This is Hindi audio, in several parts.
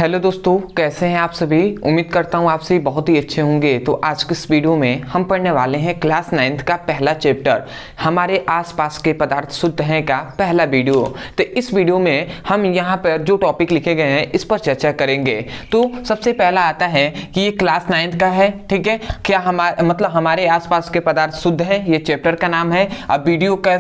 हेलो दोस्तों, कैसे हैं आप सभी। उम्मीद करता हूं आप सभी बहुत ही अच्छे होंगे। तो आज के इस वीडियो में हम पढ़ने वाले हैं क्लास 9th का पहला चैप्टर हमारे आसपास के पदार्थ शुद्ध हैं का पहला वीडियो। तो इस वीडियो में हम यहां पर जो टॉपिक लिखे गए हैं इस पर चर्चा करेंगे। तो सबसे पहला आता है कि ये क्लास 9th का है, ठीक है। क्या हमारे आसपास के पदार्थ शुद्ध है, ये चैप्टर का नाम है। अब वीडियो का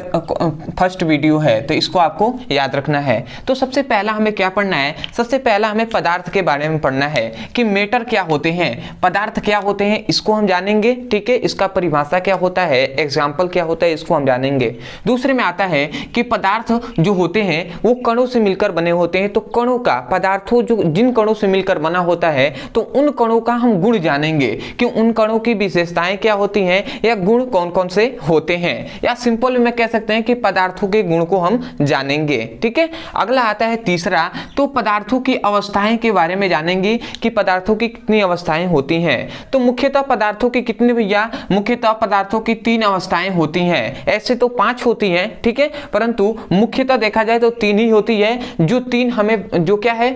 फर्स्ट वीडियो है तो इसको आपको याद रखना है। तो सबसे पहला हमें क्या पढ़ना है, सबसे पहला हमें पदार्थ के बारे में पढ़ना है कि मैटर क्या होते हैं, पदार्थ क्या होते हैं, इसको हम जानेंगे, ठीक है। इसका परिभाषा क्या होता है, एग्जाम्पल क्या होता है, इसको हम जानेंगे। दूसरे में आता है कि पदार्थ जो होते हैं वो कणों से मिलकर बने होते हैं। तो कणों का, पदार्थों जो जिन कणों से मिलकर बना होता है तो उन कणों का हम गुण जानेंगे कि उन कणों की विशेषताएं क्या होती हैं या गुण कौन कौन से होते हैं, या सिंपल में कह सकते हैं कि पदार्थों के गुण को हम जानेंगे, ठीक है। अगला आता है तीसरा, तो पदार्थों की अवस्थाएं के बारे में जानेंगे कि पदार्थों की कितनी अवस्थाएं होती हैं। तो मुख्यतः पदार्थों की कितने भैया, मुख्यतः पदार्थों की 3 अवस्थाएं होती हैं। ऐसे तो 5 होती हैं, ठीक है, परंतु मुख्यतः देखा जाए तो 3 ही होती है। जो 3 हमें जो क्या है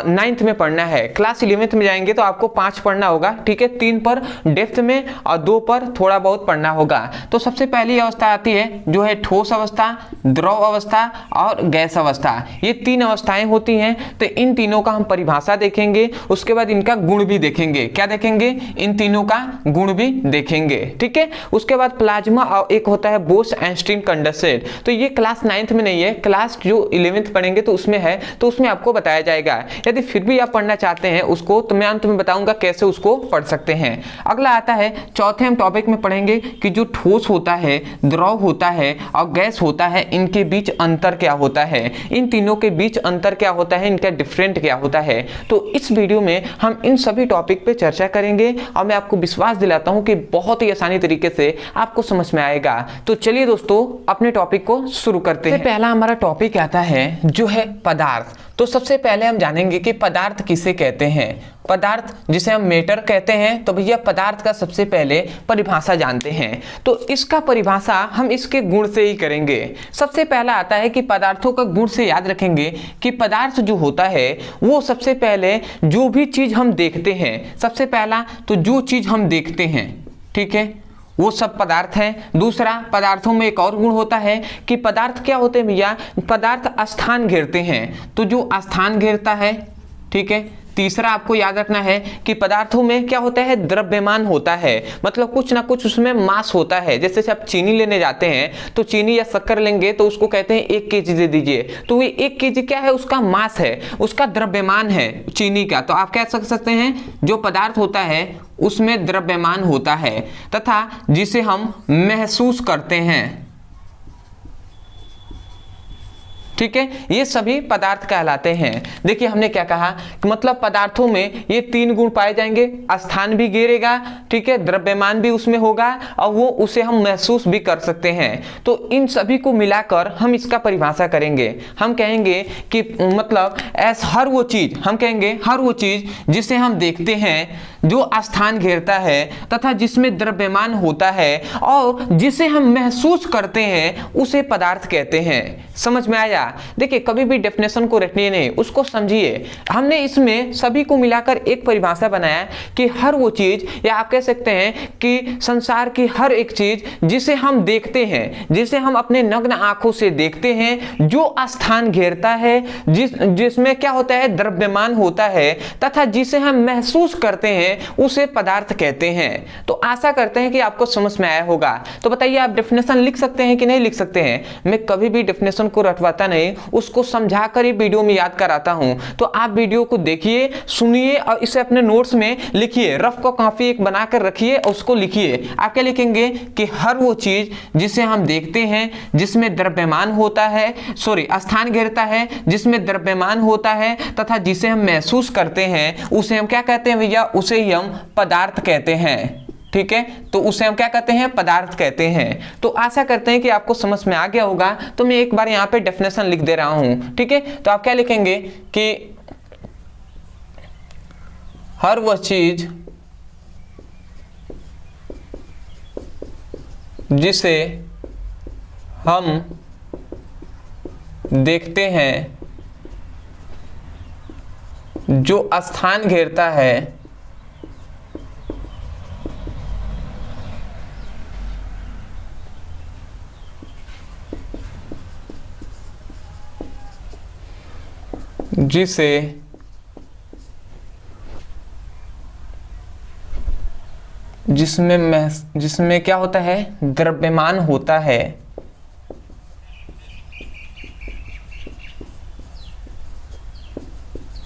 9th में पढ़ना है। क्लास 11th में जाएंगे तो आपको 5 पढ़ना होगा, ठीक है। 3 पर डेप्थ में और 2 पर थोड़ा बहुत पढ़ना होगा। तो सबसे पहली अवस्था आती है जो है ठोस अवस्था, द्रव अवस्था और गैस अवस्था। ये 3 अवस्थाएं होती हैं। तो इन तीनों का हम परिभाषा देखेंगे, उसके बाद इनका गुण भी देखेंगे। क्या देखेंगे, इन तीनों का गुण भी देखेंगे, ठीक है। उसके बाद प्लाज्मा और एक होता है बोस-आइंस्टीन कंडेंसेट। तो ये क्लास 9th में नहीं है, क्लास जो 11th पढ़ेंगे तो उसमें है, तो उसमें आपको बताया जाएगा। यदि फिर भी आप पढ़ना चाहते हैं उसको तो मैं अंत में बताऊंगा कैसे उसको पढ़ सकते हैं। अगला आता है चौथे हम टॉपिक में पढ़ेंगे कि जो ठोस होता है, द्रव होता है और गैस होता है, इनके बीच अंतर क्या होता है, इन तीनों के बीच अंतर क्या होता है, इनका डिफरेंट क्या होता है। तो इस वीडियो में हम इन सभी टॉपिक पे चर्चा करेंगे और मैं आपको विश्वास दिलाता हूं कि बहुत ही आसानी तरीके से आपको समझ में आएगा। तो चलिए दोस्तों अपने टॉपिक को शुरू करते हैं। पहला हमारा टॉपिक आता है जो है पदार्थ। तो सबसे पहले हम जानेंगे कि पदार्थ किसे कहते हैं। पदार्थ जिसे हम मैटर कहते हैं, तो भैया पदार्थ का सबसे पहले परिभाषा जानते हैं। तो इसका परिभाषा हम इसके गुण से ही करेंगे। सबसे पहला आता है कि पदार्थों का गुण से याद रखेंगे कि पदार्थ जो होता है वो सबसे पहले जो भी चीज हम देखते हैं, सबसे पहला तो जो चीज हम देखते हैं, ठीक है, वो सब पदार्थ हैं। दूसरा, पदार्थों में एक और गुण होता है कि पदार्थ क्या होते हैं भैया, पदार्थ स्थान घेरते हैं। तो जो स्थान घेरता है, ठीक है। तीसरा आपको याद रखना है कि पदार्थों में क्या होता है, द्रव्यमान होता है, मतलब कुछ ना कुछ उसमें मास होता है। जैसे आप चीनी लेने जाते हैं तो चीनी या शक्कर लेंगे तो उसको कहते हैं 1 kg दे दीजिए, तो ये 1 kg क्या है, उसका मास है, उसका द्रव्यमान है चीनी का। तो आप क्या कह सकते हैं, जो पदार्थ होता है उसमें द्रव्यमान होता है तथा जिसे हम महसूस करते हैं, ठीक है। ये सभी पदार्थ कहलाते हैं। देखिए हमने क्या कहा कि मतलब पदार्थों में ये 3 गुण पाए जाएंगे, स्थान भी घेरेगा, ठीक है, द्रव्यमान भी उसमें होगा और वो उसे हम महसूस भी कर सकते हैं। तो इन सभी को मिलाकर हम इसका परिभाषा करेंगे। हम कहेंगे कि मतलब हर वो चीज, हम कहेंगे हर वो चीज जिसे हम देखते हैं, जो स्थान घेरता है तथा जिसमें द्रव्यमान होता है और जिसे हम महसूस करते हैं, उसे पदार्थ कहते हैं। समझ में आया। देखिए कभी भी डेफिनेशन को रटिए नहीं, उसको समझिए। हमने इसमें सभी को मिलाकर एक परिभाषा बनाया कि हर वो चीज, या आप कह सकते हैं कि संसार की हर एक चीज जिसे हम देखते हैं, जिसे हम अपने नग्न आंखों से देखते हैं, जो स्थान घेरता है, जिसमें क्या होता है, द्रव्यमान होता है तथा जिसे हम महसूस करते हैं, उसे पदार्थ कहते हैं। तो आशा करते हैं कि आपको समझ में आया होगा। तो बताइए आप डेफिनेशन लिख सकते हैं कि नहीं लिख सकते हैं। मैं कभी भी डेफिनेशन को रटवाता नहीं, उसको समझाकर ही वीडियो में याद कराता हूं। तो आप वीडियो को देखिए, सुनिए और इसे अपने नोट्स में लिखिए, रफ को कॉपी एक बनाकर रखिए और उसको लिखिए। आप क्या लिखेंगे कि हर वो चीज जिसे हम देखते हैं, जिसमें द्रव्यमान होता है, स्थान घेरता है, जिसमें द्रव्यमान होता है तथा जिसे हम महसूस करते हैं, उसे हम क्या कहते हैं भैया, उसे ही हम पदार्थ कहते हैं, ठीक है। तो उसे हम क्या कहते हैं, पदार्थ कहते हैं। तो आशा करते हैं कि आपको समझ में आ गया होगा। तो मैं एक बार यहाँ पे डेफिनेशन लिख दे रहा हूं, ठीक है। तो आप क्या लिखेंगे कि हर वह चीज जिसे हम देखते हैं जो स्थान घेरता है जिसमें क्या होता है, द्रव्यमान होता है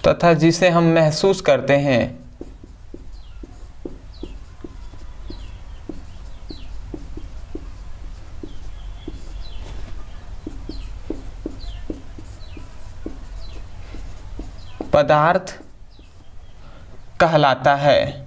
तथा जिसे हम महसूस करते हैं। पदार्थ कहलाता है।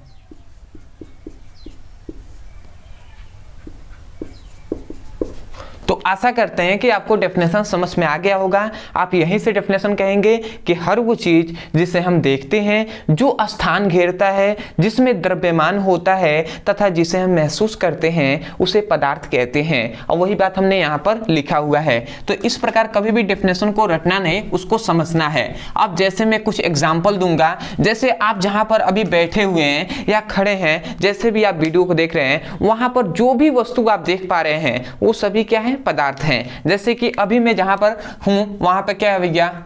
तो आशा करते हैं कि आपको डेफिनेशन समझ में आ गया होगा। आप यहीं से डेफिनेशन कहेंगे कि हर वो चीज जिसे हम देखते हैं, जो स्थान घेरता है, जिसमें द्रव्यमान होता है तथा जिसे हम महसूस करते हैं, उसे पदार्थ कहते हैं। और वही बात हमने यहाँ पर लिखा हुआ है। तो इस प्रकार कभी भी डेफिनेशन को रटना नहीं, उसको समझना है। अब जैसे मैं कुछ एग्जाम्पल दूंगा, जैसे आप जहां पर अभी बैठे हुए हैं या खड़े हैं, जैसे भी आप वीडियो को देख रहे हैं, वहां पर जो भी वस्तु आप देख पा रहे हैं वो सभी क्या है, पदार्थ हैं। जैसे कि अभी मैं जहां पर हूं वहां पर क्या है भैया,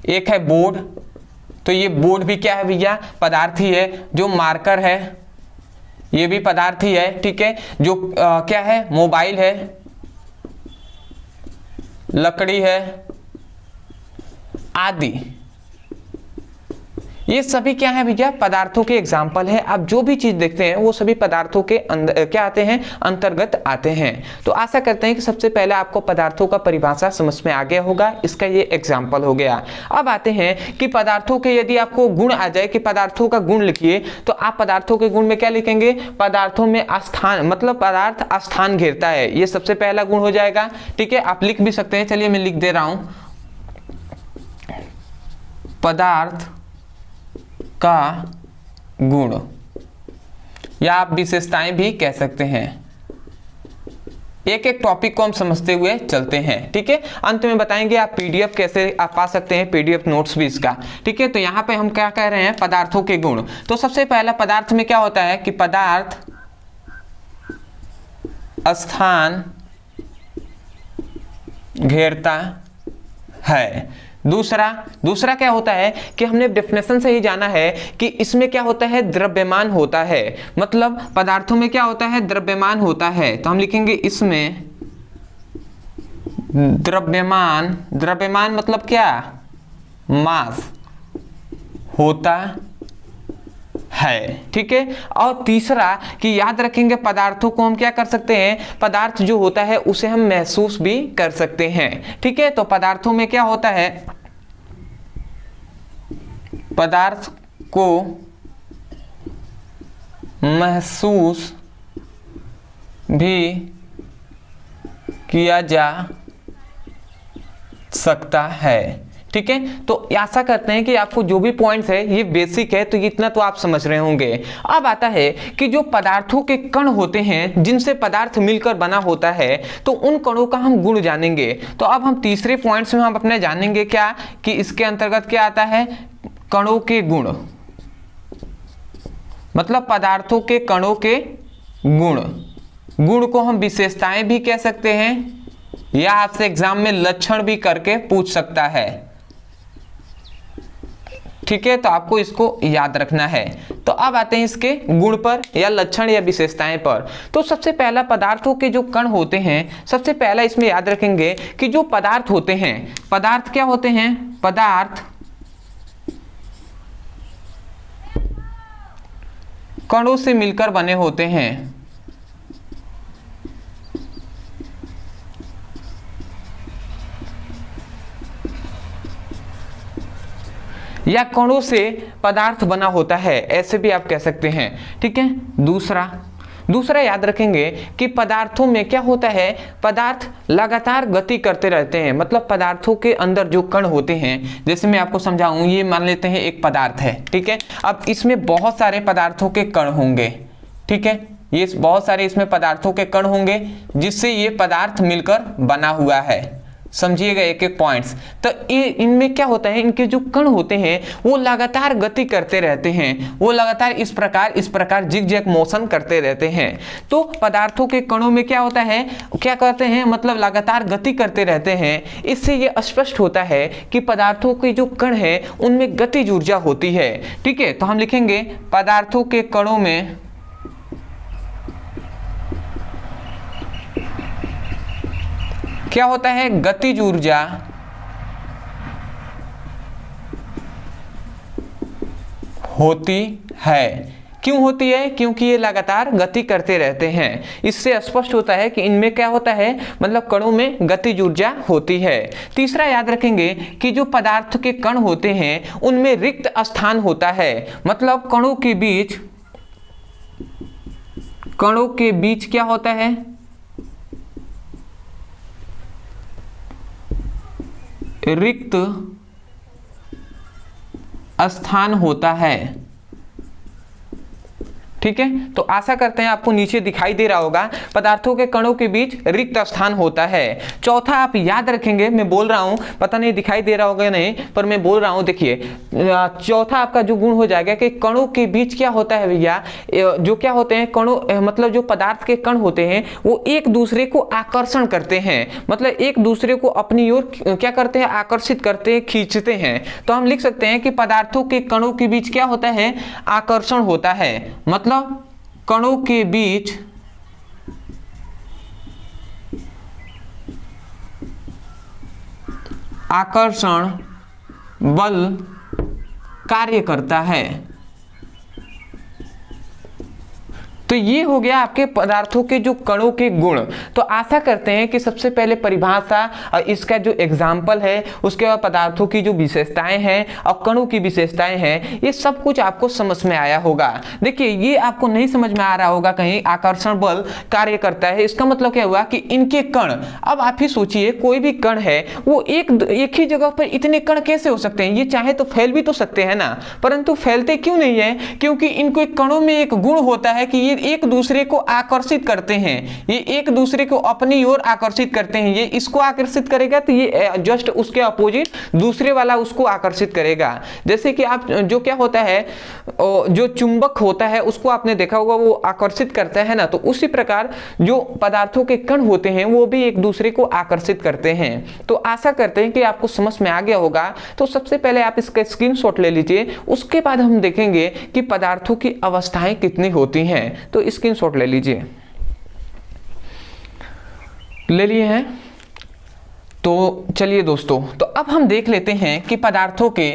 एक है बोर्ड, तो ये बोर्ड भी क्या है भैया, पदार्थ ही है। जो मार्कर है ये भी पदार्थ ही है, ठीक है। जो क्या है, मोबाइल है, लकड़ी है आदि, ये सभी क्या है भैया, पदार्थों के एग्जाम्पल है। आप जो भी चीज देखते हैं वो सभी पदार्थों के अंदर क्या आते हैं, अंतर्गत आते हैं। तो आशा करते हैं कि सबसे पहले आपको पदार्थों का परिभाषा समझ में आ गया होगा। इसका ये एग्जाम्पल हो गया। अब आते हैं कि पदार्थों के, यदि आपको गुण आ जाए कि पदार्थों का गुण लिखिए, तो आप पदार्थों के गुण में क्या लिखेंगे, पदार्थों में स्थान, मतलब पदार्थ स्थान घेरता है, ये सबसे पहला गुण हो जाएगा। ठीक है, आप लिख भी सकते हैं, चलिए मैं लिख दे रहा हूं, पदार्थ का गुण, या आप विशेषताएं भी कह सकते हैं। एक एक टॉपिक को हम समझते हुए चलते हैं, ठीक है। अंत में बताएंगे आप पीडीएफ कैसे आप पा सकते हैं, पीडीएफ नोट्स भी इसका, ठीक है। तो यहां पे हम क्या कह रहे हैं, पदार्थों के गुण। तो सबसे पहला पदार्थ में क्या होता है कि पदार्थ स्थान घेरता है। दूसरा क्या होता है कि हमने डेफिनेशन से ही जाना है कि इसमें क्या होता है, द्रव्यमान होता है। मतलब पदार्थों में क्या होता है, द्रव्यमान होता है। तो हम लिखेंगे इसमें द्रव्यमान मतलब क्या, मास होता है, ठीक है। और तीसरा कि याद रखेंगे पदार्थों को हम क्या कर सकते हैं, पदार्थ जो होता है उसे हम महसूस भी कर सकते हैं, ठीक है। तो पदार्थों में क्या होता है, पदार्थ को महसूस भी किया जा सकता है, ठीक है। तो आशा करते हैं कि आपको जो भी पॉइंट्स है ये बेसिक है, तो इतना तो आप समझ रहे होंगे। अब आता है कि जो पदार्थों के कण होते हैं, जिनसे पदार्थ मिलकर बना होता है, तो उन कणों का हम गुण जानेंगे। तो अब हम तीसरे पॉइंट्स में हम अपने जानेंगे क्या, कि इसके अंतर्गत क्या आता है, कणों के गुण, मतलब पदार्थों के कणों के गुण को हम विशेषताएं भी कह सकते हैं, या आपसे एग्जाम में लक्षण भी करके पूछ सकता है, ठीक है। तो आपको इसको याद रखना है। तो अब आते हैं इसके गुण पर, या लक्षण या विशेषताएं पर। तो सबसे पहला पदार्थों के जो कण होते हैं, सबसे पहला इसमें याद रखेंगे कि जो पदार्थ होते हैं, पदार्थ क्या होते हैं, पदार्थ कणों से मिलकर बने होते हैं, या कणों से पदार्थ बना होता है, ऐसे भी आप कह सकते हैं, ठीक है। दूसरा याद रखेंगे कि पदार्थों में क्या होता है, पदार्थ लगातार गति करते रहते हैं। मतलब पदार्थों के अंदर जो कण होते हैं, जैसे मैं आपको समझाऊं, ये मान लेते हैं एक पदार्थ है, ठीक है। अब इसमें बहुत सारे पदार्थों के कण होंगे, ठीक है। ये बहुत सारे इसमें पदार्थों के कण होंगे, जिससे ये पदार्थ मिलकर बना हुआ है, समझिएगा एक एक पॉइंट्स। तो इनमें क्या होता है, इनके जो कण होते हैं वो लगातार गति करते रहते हैं, वो लगातार इस प्रकार जिग-जैग मोशन करते रहते हैं। तो पदार्थों के कणों में क्या होता है, क्या करते हैं, मतलब लगातार गति करते रहते हैं। इससे ये स्पष्ट होता है कि पदार्थों के जो कण है उनमें गतिज ऊर्जा होती है। ठीक है, तो हम लिखेंगे पदार्थों के कणों में क्या होता है, गतिज ऊर्जा होती है। क्यों होती है, क्योंकि ये लगातार गति करते रहते हैं। इससे स्पष्ट होता है कि इनमें क्या होता है, मतलब कणों में गतिज ऊर्जा होती है। तीसरा याद रखेंगे कि जो पदार्थ के कण होते हैं उनमें रिक्त स्थान होता है, मतलब कणों के बीच क्या होता है, रिक्त स्थान होता है। ठीक है, तो आशा करते हैं आपको नीचे दिखाई दे रहा होगा, पदार्थों के कणों के बीच रिक्त स्थान होता है। चौथा आप याद रखेंगे, मैं बोल रहा हूं, पता नहीं दिखाई दे रहा होगा नहीं, पर मैं बोल रहा हूं, देखिए चौथा आपका जो गुण हो जाएगा कि कणों के बीच क्या होता है भैया, जो क्या होते हैं कणों, मतलब जो पदार्थ के कण होते हैं वो एक दूसरे को आकर्षण करते हैं, मतलब एक दूसरे को अपनी ओर क्या करते हैं, आकर्षित करते हैं, खींचते हैं। तो हम लिख सकते हैं कि पदार्थों के कणों के बीच क्या होता है, आकर्षण होता है, मतलब कणों के बीच आकर्षण बल कार्य करता है। तो ये हो गया आपके पदार्थों के जो कणों के गुण। तो आशा करते हैं कि सबसे पहले परिभाषा और इसका जो एग्जाम्पल है, उसके बाद पदार्थों की जो विशेषताएं हैं और कणों की विशेषताएं हैं, ये सब कुछ आपको समझ में आया होगा। देखिए ये आपको नहीं समझ में आ रहा होगा कहीं आकर्षण बल कार्य करता है, इसका मतलब क्या हुआ कि इनके कण, अब आप ही सोचिए कोई भी कण है वो एक ही जगह पर इतने कण कैसे हो सकते हैं, ये चाहे तो फैल भी तो सकते हैं ना, परंतु फैलते क्यों नहीं है, क्योंकि इनके कणों में एक गुण होता है कि ये एक दूसरे को आकर्षित करते हैं, ये एक दूसरे को अपनी ओर आकर्षित करते हैं। ये इसको आकर्षित करेगा तो ये जस्ट उसके अपोजिट दूसरे वाला उसको आकर्षित करेगा। जैसे कि आप जो क्या होता है, जो चुंबक होता है उसको आपने देखा होगा, वो आकर्षित करता है ना, तो उसी प्रकार जो पदार्थों के कण होते हैं वो भी एक दूसरे को आकर्षित करते हैं। तो आशा करते हैं कि आपको समझ में आ गया होगा। तो सबसे पहले आप इसका स्क्रीनशॉट ले लीजिए, उसके बाद हम देखेंगे कि पदार्थों की अवस्थाएं कितनी होती हैं। तो स्क्रीनशॉट ले लीजिए, ले लिए हैं। तो चलिए दोस्तों, तो अब हम देख लेते हैं कि पदार्थों के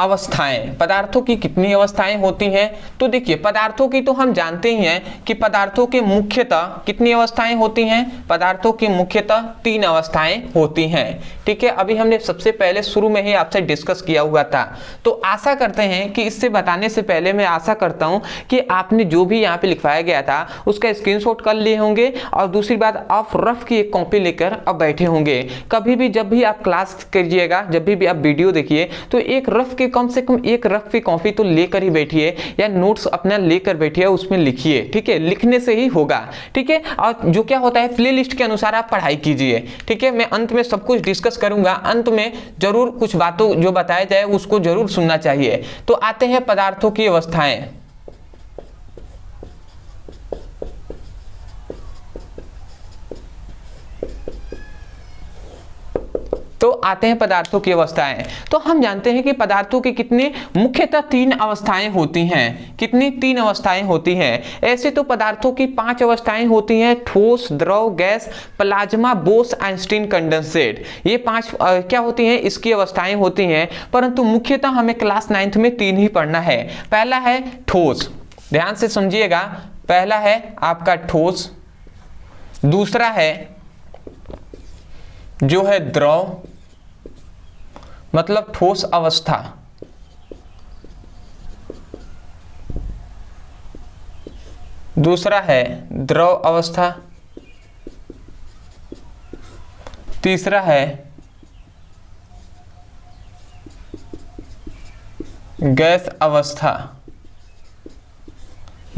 अवस्थाएं, पदार्थों की कितनी अवस्थाएं होती हैं। तो देखिए पदार्थों की तो हम जानते ही हैं कि पदार्थों के मुख्यतः कितनी अवस्थाएं होती हैं, पदार्थों की मुख्यतः 3 अवस्थाएं होती हैं। ठीक है, अभी हमने सबसे पहले शुरू में ही आपसे डिस्कस किया हुआ था। तो आशा करते हैं कि इससे बताने से पहले मैं आशा करता हूं कि आपने जो भी यहाँ पे लिखवाया गया था उसका स्क्रीनशॉट कर लिए होंगे, और दूसरी बात आप रफ की एक कॉपी लेकर अब बैठे होंगे। कभी भी जब भी आप क्लास कीजिएगा, जब भी आप वीडियो देखिए, तो एक रफ कम से कम एक रफ की कॉपी तो लेकर ही बैठिए, या नोट्स अपना लेकर बैठिए, उसमें लिखिए। ठीक है, लिखने से ही होगा। ठीक है, और जो क्या होता है प्लेलिस्ट के अनुसार आप पढ़ाई कीजिए। ठीक है, मैं अंत में सब कुछ डिस्कस करूंगा, अंत में जरूर कुछ बातों जो बताया जाए उसको जरूर सुनना चाहिए। तो आते हैं पदार्थों की अवस्थाएं। तो आते हैं पदार्थों की अवस्थाएं। तो हम जानते हैं कि पदार्थों की कितनी मुख्यतः 3 अवस्थाएं होती हैं। कितनी? 3 अवस्थाएं होती हैं। ऐसे तो पदार्थों की 5 अवस्थाएं होती हैं, ठोस, द्रव, gas, plasma, Bose, Einstein, condensate. ये 5 क्या होती हैं, इसकी अवस्थाएं होती हैं, परंतु मुख्यतः हमें क्लास 9th में 3 ही पढ़ना है। पहला है ठोस, ध्यान से समझिएगा, पहला है आपका ठोस, दूसरा है जो है द्रव, मतलब ठोस अवस्था, दूसरा है द्रव अवस्था, तीसरा है गैस अवस्था।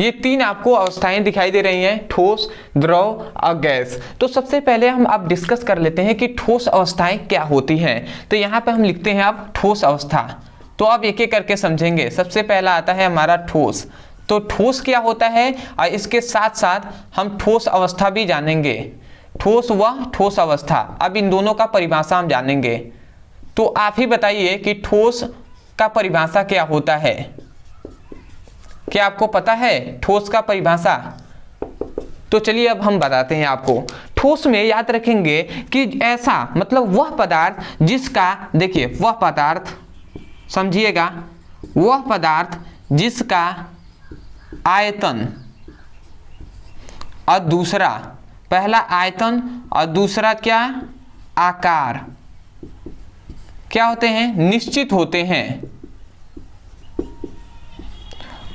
ये तीन आपको अवस्थाएं दिखाई दे रही हैं, ठोस, द्रव और गैस। तो सबसे पहले हम अब डिस्कस कर लेते हैं कि ठोस अवस्थाएं क्या होती हैं। तो यहाँ पे हम लिखते हैं अब ठोस अवस्था। तो अब एक एक करके समझेंगे। सबसे पहला आता है हमारा ठोस। तो ठोस क्या होता है और इसके साथ साथ हम ठोस अवस्था भी जानेंगे, ठोस व ठोस अवस्था। अब इन दोनों का परिभाषा हम जानेंगे। तो आप ही बताइए कि ठोस का परिभाषा क्या होता है। क्या आपको पता है ठोस का परिभाषा? तो चलिए अब हम बताते हैं आपको। ठोस में याद रखेंगे कि ऐसा मतलब वह पदार्थ जिसका, देखिए वह पदार्थ, समझिएगा, वह पदार्थ जिसका आयतन और दूसरा, पहला आयतन और दूसरा क्या, आकार, क्या होते हैं, निश्चित होते हैं,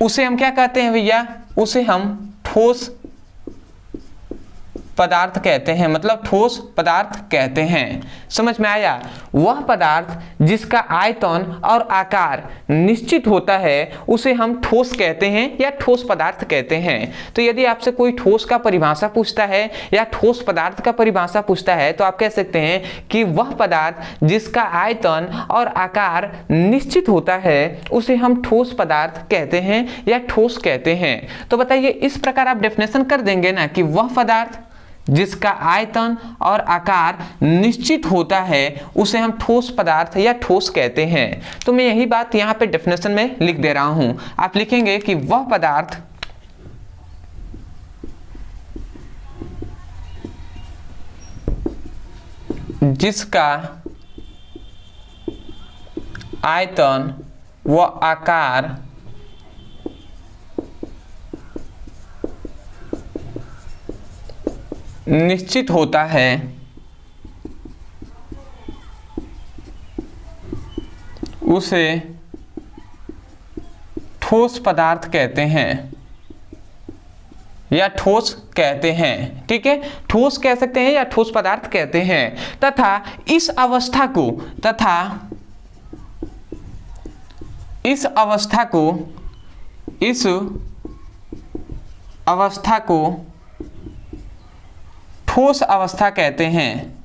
उसे हम क्या कहते हैं भैया, उसे हम ठोस पदार्थ कहते हैं, मतलब ठोस पदार्थ कहते हैं। समझ में आया? वह पदार्थ जिसका आयतन और आकार निश्चित होता है उसे हम ठोस कहते हैं या ठोस पदार्थ कहते हैं। तो यदि आपसे कोई ठोस का परिभाषा पूछता है या ठोस पदार्थ का परिभाषा पूछता है तो आप कह सकते हैं कि वह पदार्थ जिसका आयतन और आकार निश्चित होता है उसे हम ठोस पदार्थ कहते हैं या ठोस कहते हैं। तो बताइए, इस प्रकार आप डेफिनेशन कर देंगे ना कि वह पदार्थ जिसका आयतन और आकार निश्चित होता है उसे हम ठोस पदार्थ या ठोस कहते हैं। तो मैं यही बात यहाँ पे डेफिनेशन में लिख दे रहा हूं। आप लिखेंगे कि वह पदार्थ जिसका आयतन व आकार निश्चित होता है उसे ठोस पदार्थ कहते हैं या ठोस कहते हैं। ठीक है, ठोस कह सकते हैं या ठोस पदार्थ कहते हैं। तथा इस अवस्था को ठोस अवस्था कहते हैं।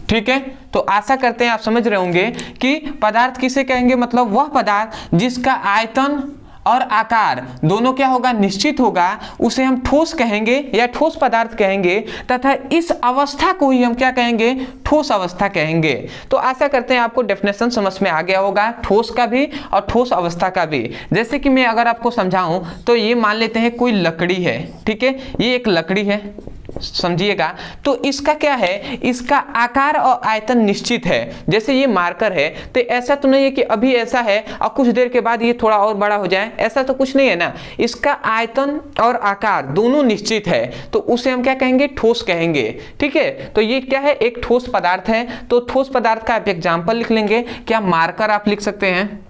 ठीक है, तो आशा करते हैं आप समझ रहे होंगे कि पदार्थ किसे कहेंगे, मतलब वह पदार्थ जिसका आयतन और आकार दोनों क्या होगा, निश्चित होगा, उसे हम ठोस कहेंगे या ठोस पदार्थ कहेंगे। तथा इस अवस्था को ही हम क्या कहेंगे, ठोस अवस्था कहेंगे। तो आशा करते हैं आपको डेफिनेशन समझ में आ गया होगा, ठोस का भी और ठोस अवस्था का भी। जैसे कि मैं अगर आपको समझाऊं तो ये मान लेते हैं कोई लकड़ी है। ठीक है, ये एक लकड़ी है, समझिएगा। तो इसका क्या है, इसका आकार और आयतन निश्चित है। जैसे ये मार्कर है तो ऐसा तो नहीं है कि अभी ऐसा है और कुछ देर के बाद ये थोड़ा और बड़ा हो जाए, ऐसा तो कुछ नहीं है ना। इसका आयतन और आकार दोनों निश्चित है तो उसे हम क्या कहेंगे, ठोस कहेंगे। ठीक है, तो ये क्या है, एक ठोस पदार्थ है। तो ठोस पदार्थ का आप एग्जाम्पल लिख लेंगे। क्या मार्कर आप लिख सकते हैं?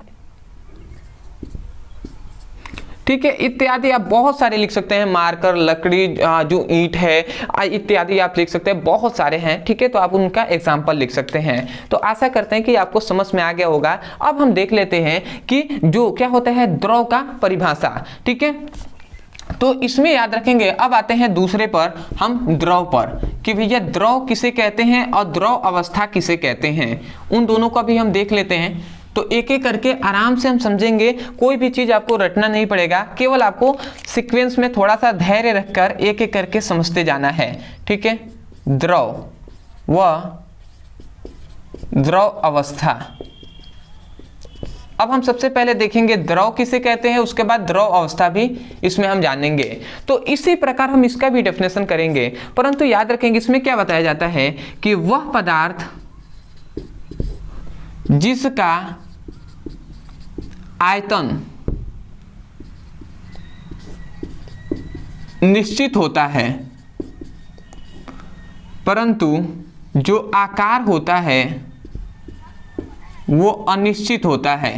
ठीक है, इत्यादि आप बहुत सारे लिख सकते हैं। मार्कर, लकड़ी, जो ईंट है इत्यादि आप लिख सकते हैं, बहुत सारे हैं। ठीक है, तो आप उनका एग्जाम्पल लिख सकते हैं। तो आशा करते हैं कि आपको समझ में आ गया होगा। अब हम देख लेते हैं कि जो क्या होता है द्रव का परिभाषा। ठीक है, तो इसमें याद रखेंगे। अब आते हैं दूसरे पर, हम द्रव पर, कि भैया द्रव किसे कहते हैं और द्रव अवस्था किसे कहते हैं। उन दोनों का भी हम देख लेते हैं। तो एक एक करके आराम से हम समझेंगे। कोई भी चीज आपको रटना नहीं पड़ेगा, केवल आपको सीक्वेंस में थोड़ा सा धैर्य रखकर एक एक करके समझते जाना है। ठीक है, द्रव व द्रव अवस्था। अब हम सबसे पहले देखेंगे द्रव किसे कहते हैं, उसके बाद द्रव अवस्था भी इसमें हम जानेंगे। तो इसी प्रकार हम इसका भी डेफिनेशन करेंगे। परंतु याद रखेंगे इसमें क्या बताया जाता है कि वह पदार्थ जिसका आयतन निश्चित होता है परंतु जो आकार होता है वो अनिश्चित होता है।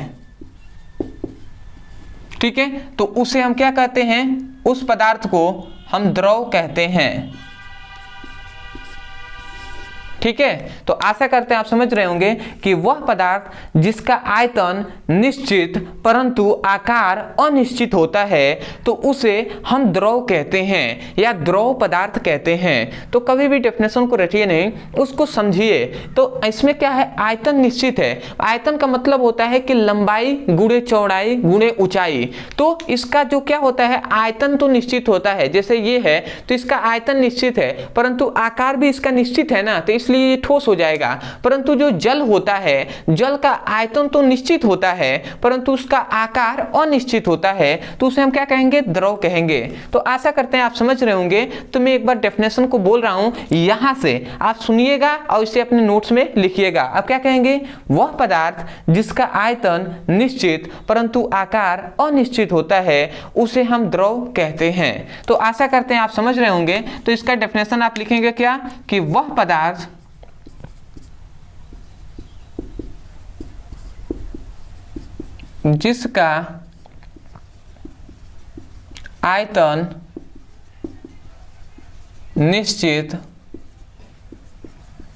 ठीक है, तो उसे हम क्या कहते हैं, उस पदार्थ को हम द्रव कहते हैं। ठीक है, तो आशा करते हैं आप समझ रहे होंगे कि वह पदार्थ जिसका आयतन निश्चित परंतु आकार अनिश्चित होता है तो उसे हम द्रव कहते हैं या द्रव पदार्थ कहते हैं। तो कभी भी डेफिनेशन को रटिए नहीं, उसको समझिए। तो इसमें क्या है, आयतन निश्चित है। आयतन का मतलब होता है कि लंबाई गुणे चौड़ाई गुणे ऊंचाई। तो इसका जो क्या होता है, आयतन तो निश्चित होता है, जैसे ये है तो इसका आयतन निश्चित है परंतु आकार भी इसका निश्चित है ना, तो इसलिए ये ठोस हो जाएगा। परंतु जो जल होता है, जल का आयतन तो निश्चित होता है परंतु उसका आकार अनिश्चित होता है, तो उसे हम क्या कहेंगे, द्रव कहेंगे। तो आशा करते हैं आप समझ रहे होंगे। तो मैं एक बार डेफिनेशन को बोल रहा हूं, यहां से आप सुनिएगा और इसे अपने नोट्स में लिखिएगा। अब क्या कहेंगे, वह पदार्थ जिसका आयतन निश्चित परंतु आकार अनिश्चित होता है उसे हम द्रव कहते हैं। तो आशा करते हैं आप समझ रहे होंगे। तो इसका डेफिनेशन आप लिखेंगे क्या, कि वह पदार्थ जिसका आयतन निश्चित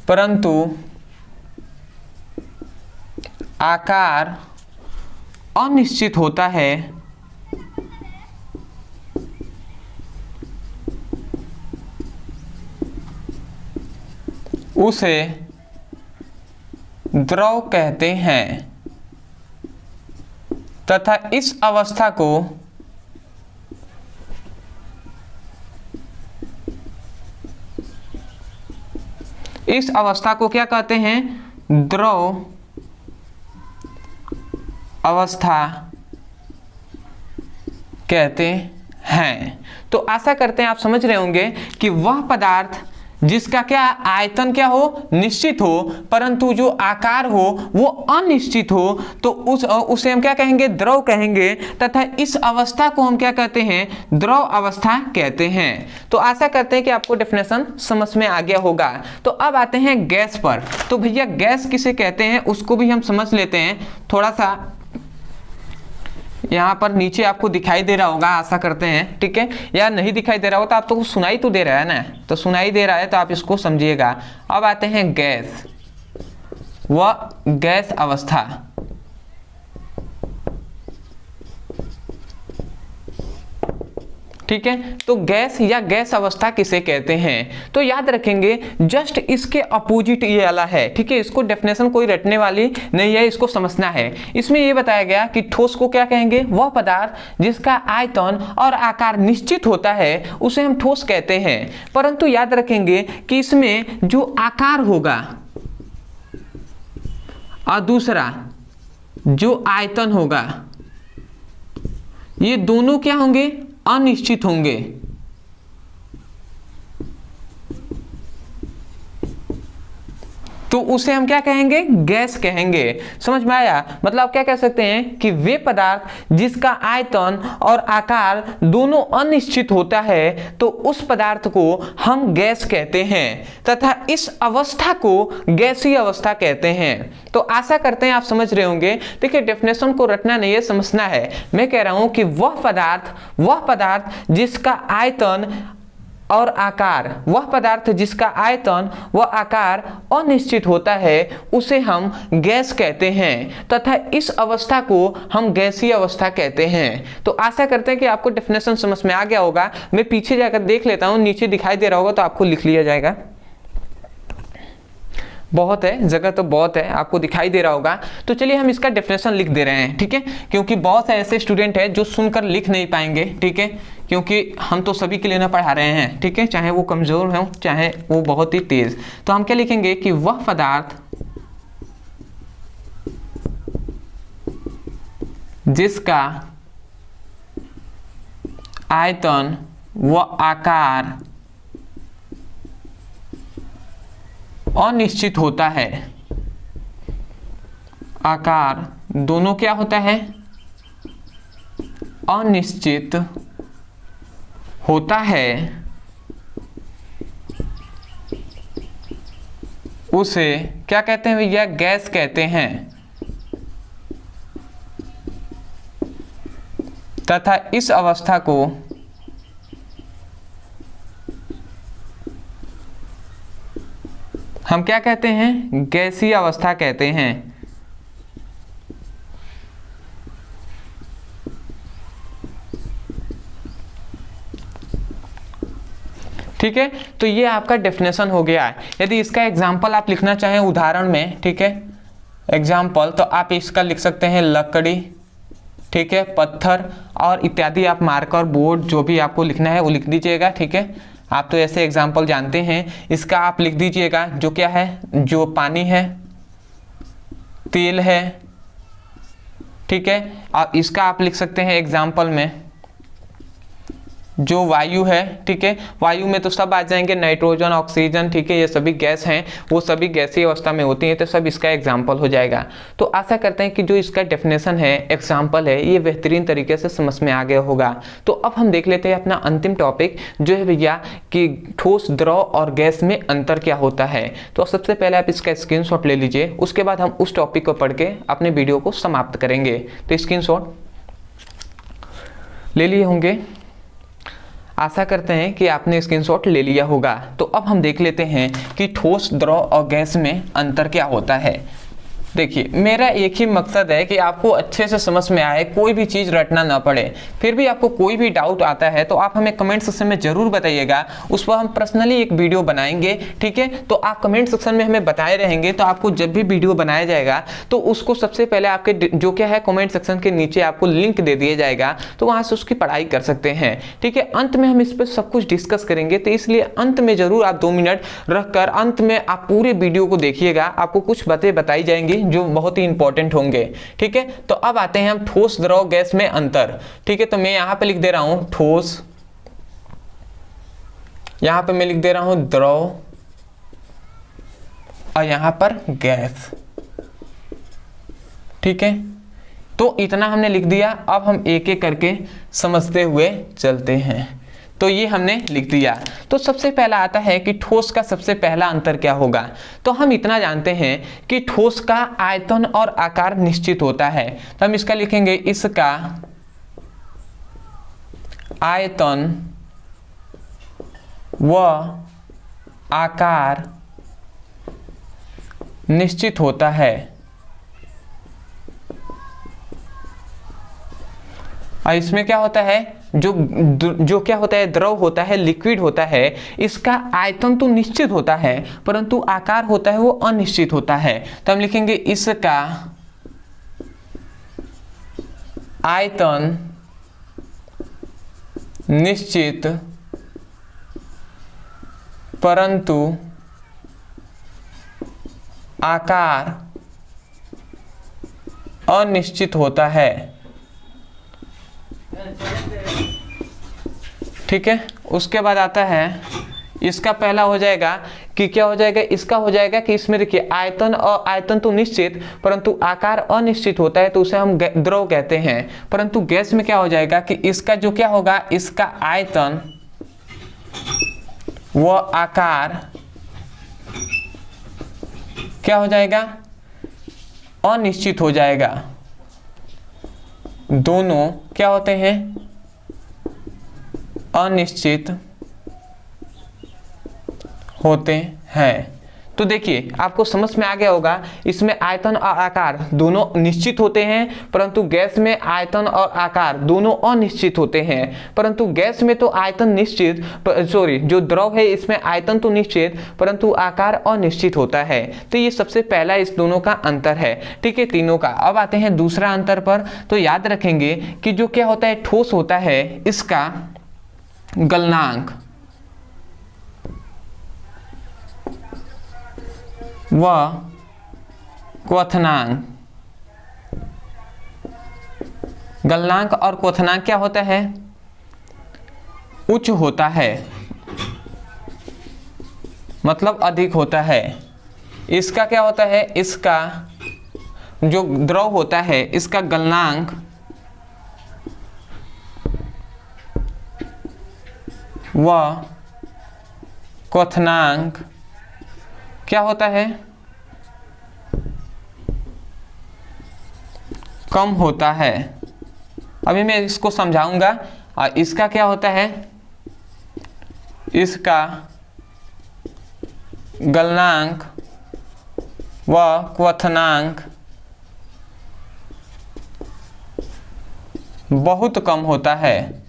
परंतु आकार अनिश्चित होता है उसे द्रव कहते हैं तथा इस अवस्था को क्या कहते हैं, द्रव अवस्था कहते हैं। तो आशा करते हैं आप समझ रहे होंगे कि वह पदार्थ जिसका क्या आयतन क्या हो, निश्चित हो परंतु जो आकार हो वो अनिश्चित हो, तो उसे हम क्या कहेंगे, द्रव कहेंगे तथा इस अवस्था को हम क्या कहते हैं, द्रव अवस्था कहते हैं। तो आशा करते हैं कि आपको डेफिनेशन समझ में आ गया होगा। तो अब आते हैं गैस पर। तो भैया गैस किसे कहते हैं उसको भी हम समझ लेते हैं। थोड़ा सा यहाँ पर नीचे आपको दिखाई दे रहा होगा, आशा करते हैं, ठीक है। या नहीं दिखाई दे रहा हो तो आप तो सुनाई तो दे रहा है ना, तो सुनाई दे रहा है तो आप इसको समझिएगा। अब आते हैं गैस व गैस अवस्था। ठीक है, तो गैस या गैस अवस्था किसे कहते हैं, तो याद रखेंगे जस्ट इसके अपोजिट ये वाला है। ठीक है, इसको डेफिनेशन कोई रटने वाली नहीं है, इसको समझना है। इसमें ये बताया गया कि ठोस को क्या कहेंगे, वह पदार्थ जिसका आयतन और आकार निश्चित होता है उसे हम ठोस कहते हैं। परंतु याद रखेंगे कि इसमें जो आकार होगा और दूसरा जो आयतन होगा, ये दोनों क्या होंगे, अनिश्चित होंगे। तो उसे हम क्या कहेंगे, गैस कहेंगे। समझ में आया? मतलब आप क्या कह सकते हैं कि वे पदार्थ जिसका आयतन और आकार दोनों अनिश्चित होता है तो उस पदार्थ को हम गैस कहते हैं तथा इस अवस्था को गैसीय अवस्था कहते हैं। तो आशा करते हैं आप समझ रहे होंगे। देखिए डेफिनेशन को रटना नहीं है, समझना है। मैं कह रहा हूं कि वह पदार्थ जिसका आयतन और आकार, वह पदार्थ जिसका आयतन व आकार अनिश्चित होता है उसे हम गैस कहते हैं तथा इस अवस्था को हम गैसीय अवस्था कहते हैं। तो आशा करते हैं कि आपको डेफिनेशन समझ में आ गया होगा। मैं पीछे जाकर देख लेता हूं, नीचे दिखाई दे रहा होगा तो आपको लिख लिया जाएगा। बहुत है, जगह तो बहुत है, आपको दिखाई दे रहा होगा। तो चलिए हम इसका डेफिनेशन लिख दे रहे हैं, ठीक है, क्योंकि बहुत से ऐसे स्टूडेंट हैं जो सुनकर लिख नहीं पाएंगे, ठीक है, क्योंकि हम तो सभी के लिए ना पढ़ा रहे हैं, ठीक है, चाहे वो कमजोर हो चाहे वो बहुत ही तेज। तो हम क्या लिखेंगे कि वह पदार्थ जिसका आयतन व आकार अनिश्चित होता है, आकार दोनों क्या होता है, अनिश्चित होता है, उसे क्या कहते हैं भैया, गैस कहते हैं तथा इस अवस्था को हम क्या कहते हैं, गैसीय अवस्था कहते हैं। ठीक है, तो ये आपका डेफिनेशन हो गया है। यदि इसका एग्जाम्पल आप लिखना चाहें उदाहरण में, ठीक है, एग्जाम्पल, तो आप इसका लिख सकते हैं लकड़ी, ठीक है, पत्थर और इत्यादि। आप मार्कर, बोर्ड, जो भी आपको लिखना है वो लिख दीजिएगा। ठीक है, आप तो ऐसे एग्जाम्पल जानते हैं। इसका आप लिख दीजिएगा जो क्या है, जो पानी है, तेल है, ठीक है। और इसका आप लिख सकते हैं एग्जाम्पल में जो वायु है, ठीक है। वायु में तो सब आ जाएंगे, नाइट्रोजन, ऑक्सीजन, ठीक है, ये सभी गैस हैं, वो सभी गैसीय अवस्था में होती हैं, तो सब इसका एग्जाम्पल हो जाएगा। तो आशा करते हैं कि जो इसका डेफिनेशन है, एग्जाम्पल है, ये बेहतरीन तरीके से समझ में आ गया होगा। तो अब हम देख लेते हैं अपना अंतिम टॉपिक, जो है भैया कि ठोस, द्रव और गैस में अंतर क्या होता है। तो सबसे पहले आप इसका स्क्रीनशॉट ले लीजिए, उसके बाद हम उस टॉपिक को पढ़ के अपने वीडियो को समाप्त करेंगे। तो स्क्रीनशॉट ले लिए होंगे, आशा करते हैं कि आपने स्क्रीनशॉट ले लिया होगा। तो अब हम देख लेते हैं कि ठोस, द्रव और गैस में अंतर क्या होता है। देखिए, मेरा एक ही मकसद है कि आपको अच्छे से समझ में आए, कोई भी चीज़ रटना ना पड़े। फिर भी आपको कोई भी डाउट आता है तो आप हमें कमेंट सेक्शन में ज़रूर बताइएगा, उस पर हम पर्सनली एक वीडियो बनाएंगे। ठीक है, तो आप कमेंट सेक्शन में हमें बताए रहेंगे, तो आपको जब भी वीडियो बनाया जाएगा तो उसको सबसे पहले आपके जो क्या है कमेंट सेक्शन के नीचे आपको लिंक दे दिया जाएगा, तो वहाँ से उसकी पढ़ाई कर सकते हैं। ठीक है, अंत में हम इस पर सब कुछ डिस्कस करेंगे, तो इसलिए अंत में ज़रूर आप 2 मिनट रखकर अंत में आप पूरे वीडियो को देखिएगा, आपको कुछ बातें बताई जाएंगी जो बहुत ही इंपॉर्टेंट होंगे। ठीक है, तो अब आते हैं हम ठोस, द्रव, गैस में अंतर। ठीक है, तो मैं यहां पे लिख दे रहा हूं ठोस, यहां पे मैं लिख दे रहा हूं द्रव और यहां पर गैस। ठीक है, तो इतना हमने लिख दिया। अब हम एक एक करके समझते हुए चलते हैं। तो ये हमने लिख दिया। तो सबसे पहला आता है कि ठोस का सबसे पहला अंतर क्या होगा। तो हम इतना जानते हैं कि ठोस का आयतन और आकार निश्चित होता है। तो हम इसका लिखेंगे, इसका आयतन व आकार निश्चित होता है। और इसमें क्या होता है, जो क्या होता है, द्रव होता है, लिक्विड होता है, इसका आयतन तो निश्चित होता है परंतु आकार होता है वो अनिश्चित होता है। तो हम लिखेंगे इसका आयतन निश्चित परंतु आकार अनिश्चित होता है। ठीक है, उसके बाद आता है इसका पहला हो जाएगा कि क्या हो जाएगा, इसका हो जाएगा कि इसमें देखिए आयतन, और आयतन तो निश्चित परंतु आकार अनिश्चित होता है, तो उसे हम द्रव कहते हैं। परंतु गैस में क्या हो जाएगा कि इसका जो क्या होगा, इसका आयतन व आकार क्या हो जाएगा, अनिश्चित हो जाएगा। दोनों क्या होते हैं, अनिश्चित होते हैं। तो देखिए आपको समझ में आ गया होगा, इसमें आयतन और आकार दोनों निश्चित होते हैं, परंतु गैस में आयतन और आकार दोनों अनिश्चित होते हैं। परंतु गैस में तो आयतन निश्चित, जो द्रव है इसमें आयतन तो निश्चित परंतु आकार अनिश्चित होता है। तो ये सबसे पहला इस दोनों का अंतर है। ठीक है, तीनों का। अब आते हैं दूसरा अंतर पर। तो याद रखेंगे कि जो क्या होता है, ठोस होता है, इसका गलनांक व क्वथनांक, गलनांक और क्वथनांक क्या होता है, उच्च होता है, मतलब अधिक होता है। इसका क्या होता है, इसका जो द्रव होता है इसका गलनांक व क्वथनांक क्या होता है, कम होता है। अभी मैं इसको समझाऊंगा। और इसका क्या होता है, इसका गलनांक व क्वथनांक बहुत कम होता है।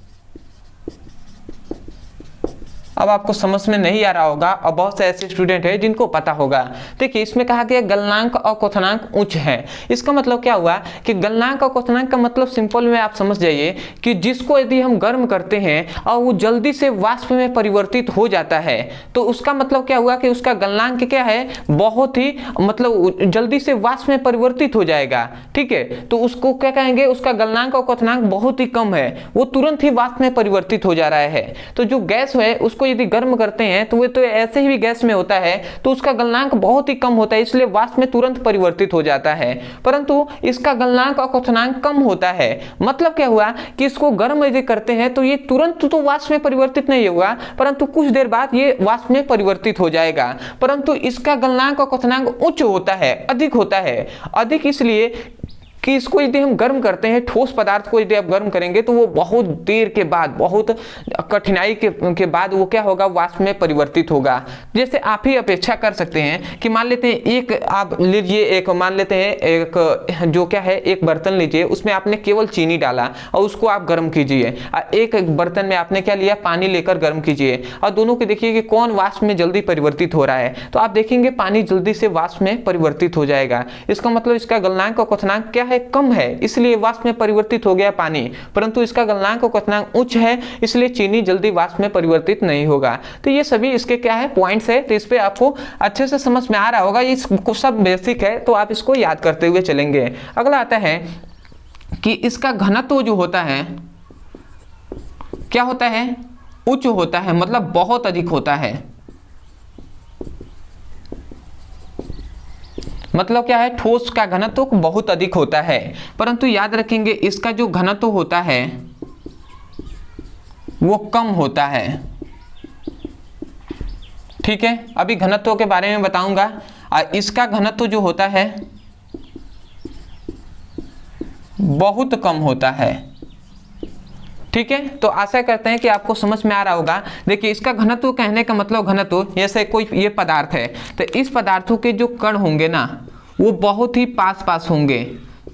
अब आपको समझ में नहीं आ रहा होगा और बहुत से ऐसे स्टूडेंट हैं जिनको पता होगा। देखिए इसमें कहा गया गलनांक और क्वथनांक उच्च है। इसका मतलब क्या हुआ कि गलनांक और क्वथनांक का मतलब सिंपल में आप समझ जाइए कि जिसको यदि हम गर्म करते हैं और वो जल्दी से वाष्प में परिवर्तित हो जाता है तो उसका मतलब क्या हुआ कि उसका गलनांक क्या है, बहुत ही मतलब जल्दी से वाष्प में परिवर्तित हो जाएगा। ठीक है, तो उसको क्या कहेंगे, उसका गलनांक और क्वथनांक बहुत ही कम है, वो तुरंत ही वाष्प में परिवर्तित हो जा रहा है। तो जो गैस है उसको यदि गर्म करते हैं तो वो तो ऐसे ही गैस में होता है तो उसका गलनांक बहुत ही कम होता है, इसलिए वाष्प में तुरंत परिवर्तित हो जाता है। परंतु इसका गलनांक और क्वथनांक कम होता है। मतलब क्या हुआ कि इसको गर्म यदि करते हैं तो ये तुरंत तो वाष्प में परिवर्तित नहीं होगा, परंतु कुछ देर बाद ये वाष्प में परिवर्तित हो जाएगा। परंतु इसका गलनांक और क्वथनांक उच्च होता है, अधिक होता है। अधिक इसलिए कि इसको यदि हम गर्म करते हैं, ठोस पदार्थ को यदि आप गर्म करेंगे तो वो बहुत देर के बाद, बहुत कठिनाई के बाद वो क्या होगा, वाष्प में परिवर्तित होगा। जैसे आप ही अपेक्षा कर सकते हैं कि मान लेते हैं एक आप लीजिए, एक मान लेते हैं एक जो क्या है, एक बर्तन लीजिए, उसमें आपने केवल चीनी डाला और उसको आप गर्म कीजिए। एक बर्तन में आपने क्या लिया, पानी लेकर गर्म कीजिए और दोनों को देखिए कि कौन वाष्प में जल्दी परिवर्तित हो रहा है। तो आप देखेंगे पानी जल्दी से वाष्प में परिवर्तित हो जाएगा। इसका मतलब इसका गलनांक और क्वथनांक क्या है, कम है, इसलिए वाष्प में परिवर्तित हो गया पानी। परंतु इसका गलनांक और क्वथनांक उच्च है, इसलिए चीनी जल्दी वाष्प में परिवर्तित नहीं होगा। तो ये सभी इसके क्या है, पॉइंट्स है। तो इस पे आपको अच्छे से समझ में आ रहा होगा, इसको सब बेसिक है तो आप इसको याद करते हुए चलेंगे। अगला आता है कि इसका घनत्व जो होता है क्या होता है, उच्च होता है, मतलब बहुत अधिक होता है। मतलब क्या है, ठोस का घनत्व बहुत अधिक होता है। परंतु याद रखेंगे इसका जो घनत्व होता है वो कम होता है। ठीक है, अभी घनत्व के बारे में बताऊंगा। इसका घनत्व जो होता है बहुत कम होता है। ठीक है, तो आशा करते हैं कि आपको समझ में आ रहा होगा। देखिए इसका घनत्व कहने का मतलब, घनत्व जैसे कोई ये पदार्थ है तो इस पदार्थों के जो कण होंगे ना वो बहुत ही पास पास होंगे,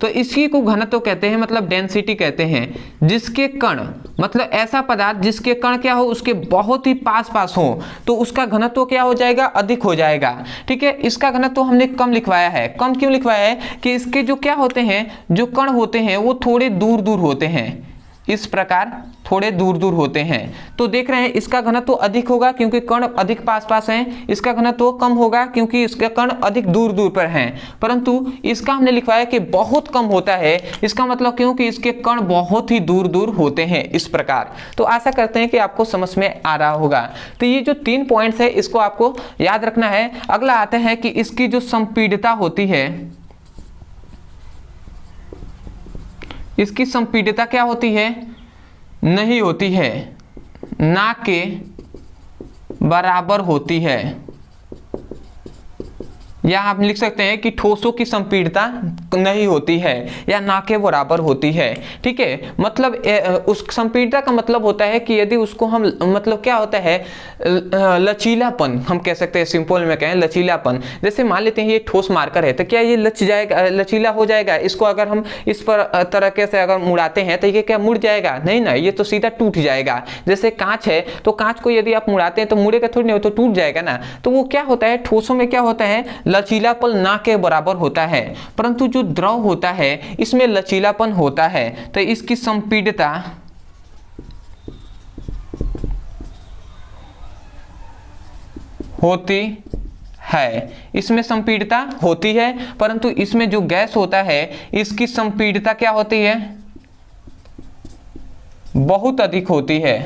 तो इसी को घनत्व कहते हैं, मतलब डेंसिटी कहते हैं। जिसके कण, मतलब ऐसा पदार्थ जिसके कण क्या हो, उसके बहुत ही पास पास हो, तो उसका घनत्व क्या हो जाएगा, अधिक हो जाएगा। ठीक है, इसका घनत्व हमने कम लिखवाया है। कम क्यों लिखवाया है कि इसके जो क्या होते हैं, जो कण होते हैं वो थोड़े दूर दूर होते हैं, इस प्रकार थोड़े दूर दूर होते हैं। तो देख रहे हैं इसका घनत्व अधिक होगा क्योंकि कण अधिक पास पास हैं, इसका घनत्व कम होगा क्योंकि इसके कण अधिक दूर दूर पर हैं। परंतु इसका हमने लिखवाया कि बहुत कम होता है, इसका मतलब क्योंकि इसके कण बहुत ही दूर दूर होते हैं, इस प्रकार। तो आशा करते हैं कि आपको समझ में आ रहा होगा। तो ये जो 3 पॉइंट्स है इसको आपको याद रखना है। अगला आते हैं कि इसकी जो संपीड़ितता होती है, इसकी संपीड़ितता क्या होती है, नहीं होती है, ना के बराबर होती है। या आप लिख सकते हैं कि ठोसों की संपीड़ितता नहीं होती है या ना के बराबर होती है। ठीक है, मतलब उस संपीड़ितता का मतलब होता है कि यदि उसको हम, मतलब क्या होता है, लचीलापन हम कह सकते हैं, सिंपल में कहें लचीलापन। जैसे मान लेते हैं ये ठोस मार्कर है तो क्या ये लच जाएगा, लचीला हो जाएगा? इसको अगर हम इस पर तरीके से अगर मुड़ाते हैं तो ये क्या मुड़ जाएगा? नहीं ना, ये तो सीधा टूट जाएगा। जैसे कांच है तो कांच को यदि आप मुड़ाते हैं तो मुड़ेगा थोड़ी, नहीं तो टूट जाएगा ना। तो वो क्या होता है, ठोसों में क्या होता है, लचीलापन ना के बराबर होता है। परंतु जो द्रव होता है इसमें लचीलापन होता है, तो इसकी संपीड़ितता होती है, इसमें संपीड़ितता होती है। परंतु इसमें जो गैस होता है इसकी संपीड़ितता क्या होती है, बहुत अधिक होती है।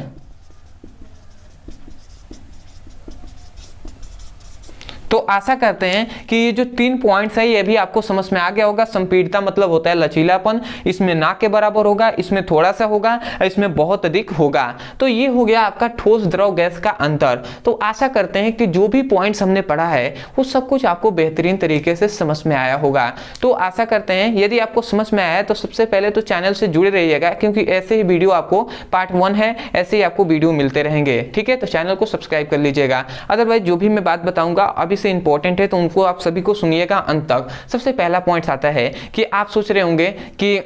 तो आशा करते हैं कि ये जो 3 पॉइंट्स है ये भी आपको समझ में आ गया होगा। संपीड़ितता मतलब होता है लचीलापन, इसमें ना के बराबर होगा, इसमें थोड़ा सा होगा, इसमें बहुत अधिक होगा। तो ये हो गया आपका ठोस द्रव गैस का अंतर। तो आशा करते हैं कि जो भी पॉइंट्स हमने पढ़ा है वो सब कुछ आपको बेहतरीन तरीके से समझ में आया होगा। तो आशा करते हैं यदि आपको समझ में आया तो सबसे पहले तो चैनल से जुड़े रहिएगा, क्योंकि ऐसे ही वीडियो आपको पार्ट 1 है, ऐसे ही आपको वीडियो मिलते रहेंगे। ठीक है, तो चैनल को सब्सक्राइब कर लीजिएगा। अदरवाइज जो भी मैं बात बताऊंगा अभी से इंपॉर्टेंट है, तो उनको आप सभी को सुनिएगा अंत तक। सबसे पहला पॉइंट आता है कि आप सोच रहे होंगे कि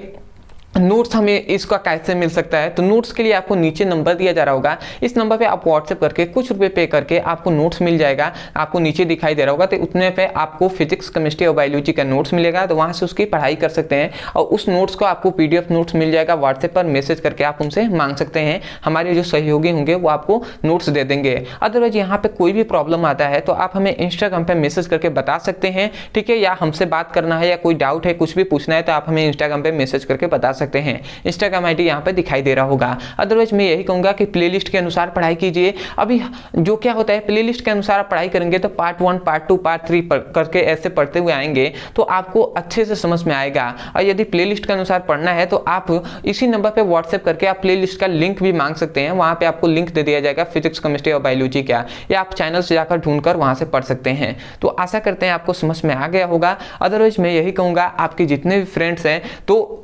नोट्स हमें इसका कैसे मिल सकता है। तो नोट्स के लिए आपको नीचे नंबर दिया जा रहा होगा, इस नंबर पे आप व्हाट्सएप करके कुछ रुपए पे करके आपको नोट्स मिल जाएगा। आपको नीचे दिखाई दे रहा होगा, तो उतने पे आपको फिजिक्स, केमिस्ट्री और बायोलॉजी का नोट्स मिलेगा। तो वहाँ से उसकी पढ़ाई कर सकते हैं और उस नोट्स को आपको PDF नोट्स मिल जाएगा। व्हाट्सएप पर मैसेज करके आप उनसे मांग सकते हैं, हमारे जो सहयोगी होंगे वो आपको नोट्स दे देंगे। अदरवाइज यहाँ पे कोई भी प्रॉब्लम आता है तो आप हमें इंस्टाग्राम पे मैसेज करके बता सकते हैं, ठीक है। या हमसे बात करना है या कोई डाउट है, कुछ भी पूछना है, तो आप हमें इंस्टाग्राम पे मैसेज करके बता सकते हैं। इंस्टाग्राम आईडी यहाँ पे दिखाई दे रहा होगा। अदरवाइज मैं यही कहूंगा कि प्लेलिस्ट के अनुसार पढ़ाई कीजिए। अभी जो क्या होता है, प्लेलिस्ट के अनुसार आप पढ़ाई करेंगे तो पार्ट 1, पार्ट 2, पार्ट 3 करके ऐसे पढ़ते हुए आएंगे तो आपको अच्छे से समझ में आएगा। और यदि प्लेलिस्ट के अनुसार पढ़ना है तो आप इसी नंबर पे व्हाट्सएप करके आप प्लेलिस्ट का लिंक भी मांग सकते हैं। वहाँ पे आपको लिंक दे दिया जाएगा फिजिक्स, केमिस्ट्री और बायोलॉजी का, या आप चैनल से जाकर ढूंढकर वहाँ से पढ़ सकते हैं। तो आशा करते हैं आपको समझ में आ गया होगा। अदरवाइज मैं यही कहूँगा, आपके जितने भी फ्रेंड्स हैं तो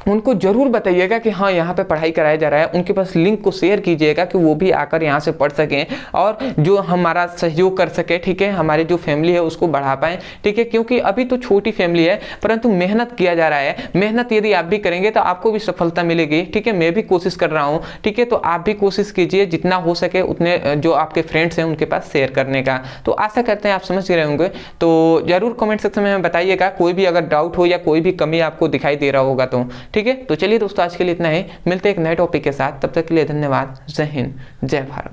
उनको जरूर बताइएगा कि हाँ यहाँ पे पढ़ाई कराया जा रहा है। उनके पास लिंक को शेयर कीजिएगा कि वो भी आकर यहाँ से पढ़ सकें और जो हमारा सहयोग कर सके, ठीक है। हमारी जो फैमिली है उसको बढ़ा पाएं, ठीक है। क्योंकि अभी तो छोटी फैमिली है परंतु मेहनत किया जा रहा है। मेहनत यदि आप भी करेंगे तो आपको भी सफलता मिलेगी, ठीक है। मैं भी कोशिश कर रहा हूँ, ठीक है। तो आप भी कोशिश कीजिए जितना हो सके उतने जो आपके फ्रेंड्स हैं उनके पास शेयर करने का। तो आशा करते हैं आप समझ रहे होंगे। तो जरूर कमेंट सेक्शन में बताइएगा कोई भी अगर डाउट हो या कोई भी कमी आपको दिखाई दे रहा होगा तो, ठीक है। तो चलिए दोस्तों, आज के लिए इतना ही। मिलते हैं एक नए टॉपिक के साथ, तब तक के लिए धन्यवाद। जय हिंद, जय भारत।